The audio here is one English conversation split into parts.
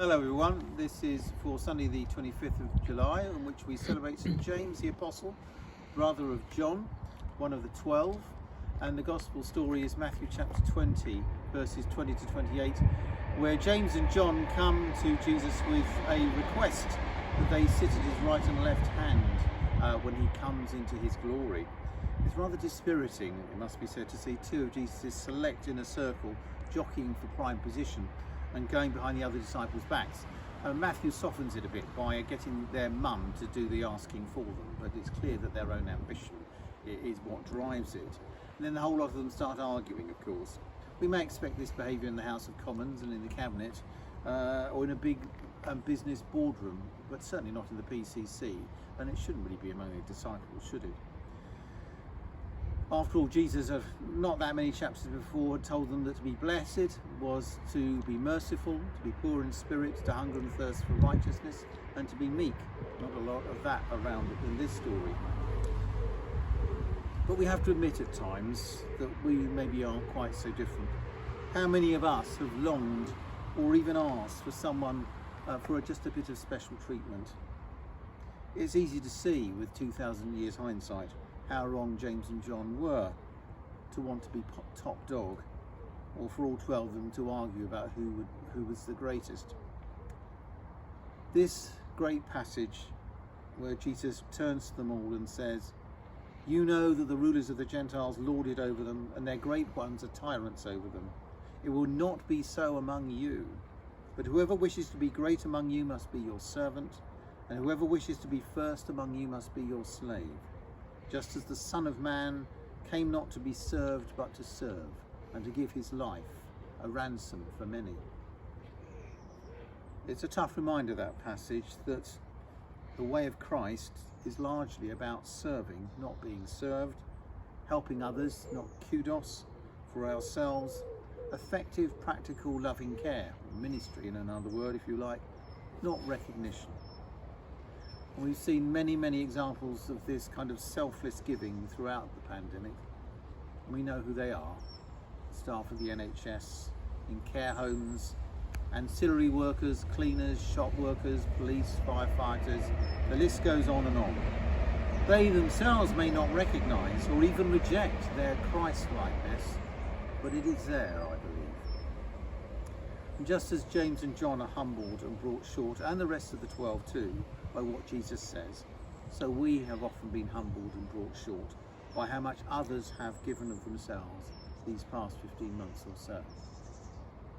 Hello everyone, this is for Sunday the 25th of July, in which we celebrate St James the Apostle, brother of John, one of the 12, and the Gospel story is Matthew chapter 20, verses 20 to 28, where James and John come to Jesus with a request that they sit at his right and left hand when he comes into his glory. It's rather dispiriting, it must be said, to see two of Jesus' select inner circle jockeying for prime position and going behind the other disciples' backs. Matthew softens it a bit by getting their mum to do the asking for them, but it's clear that their own ambition is what drives it. And then the whole lot of them start arguing, of course. We may expect this behaviour in the House of Commons and in the Cabinet, or in a big business boardroom, but certainly not in the PCC, and it shouldn't really be among the disciples, should it? After all, Jesus, not that many chapters before, had told them that to be blessed was to be merciful, to be poor in spirit, to hunger and thirst for righteousness, and to be meek. Not a lot of that around in this story. But we have to admit at times that we maybe aren't quite so different. How many of us have longed or even asked for someone for just a bit of special treatment? It's easy to see with 2,000 years hindsight how wrong James and John were to want to be top dog, or for all 12 of them to argue about who was the greatest. This great passage where Jesus turns to them all and says, "You know that the rulers of the Gentiles lord it over them, and their great ones are tyrants over them. It will not be so among you, but whoever wishes to be great among you must be your servant, and whoever wishes to be first among you must be your slave. Just as the Son of Man came not to be served, but to serve, and to give his life a ransom for many." It's a tough reminder, that passage, that the way of Christ is largely about serving, not being served, helping others, not kudos for ourselves, effective, practical, loving care, or ministry in another word if you like, not recognition. And we've seen many examples of this kind of selfless giving throughout the pandemic. We know who they are: staff of the NHS, in care homes, ancillary workers, cleaners, shop workers, police, firefighters, the list goes on and on. They themselves may not recognise or even reject their Christ-likeness, but it is there, I believe. And just as James and John are humbled and brought short, and the rest of the 12 too, by what Jesus says, so we have often been humbled and brought short by how much others have given of themselves these past 15 months or so.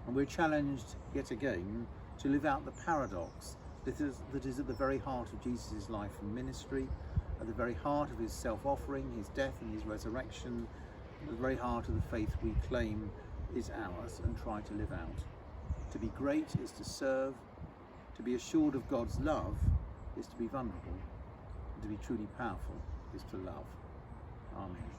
And we're challenged yet again to live out the paradox that is at the very heart of Jesus' life and ministry, at the very heart of his self-offering, his death and his resurrection, at the very heart of the faith we claim is ours and try to live out. To be great is to serve, to be assured of God's love is to be vulnerable, and to be truly powerful is to love. Amen.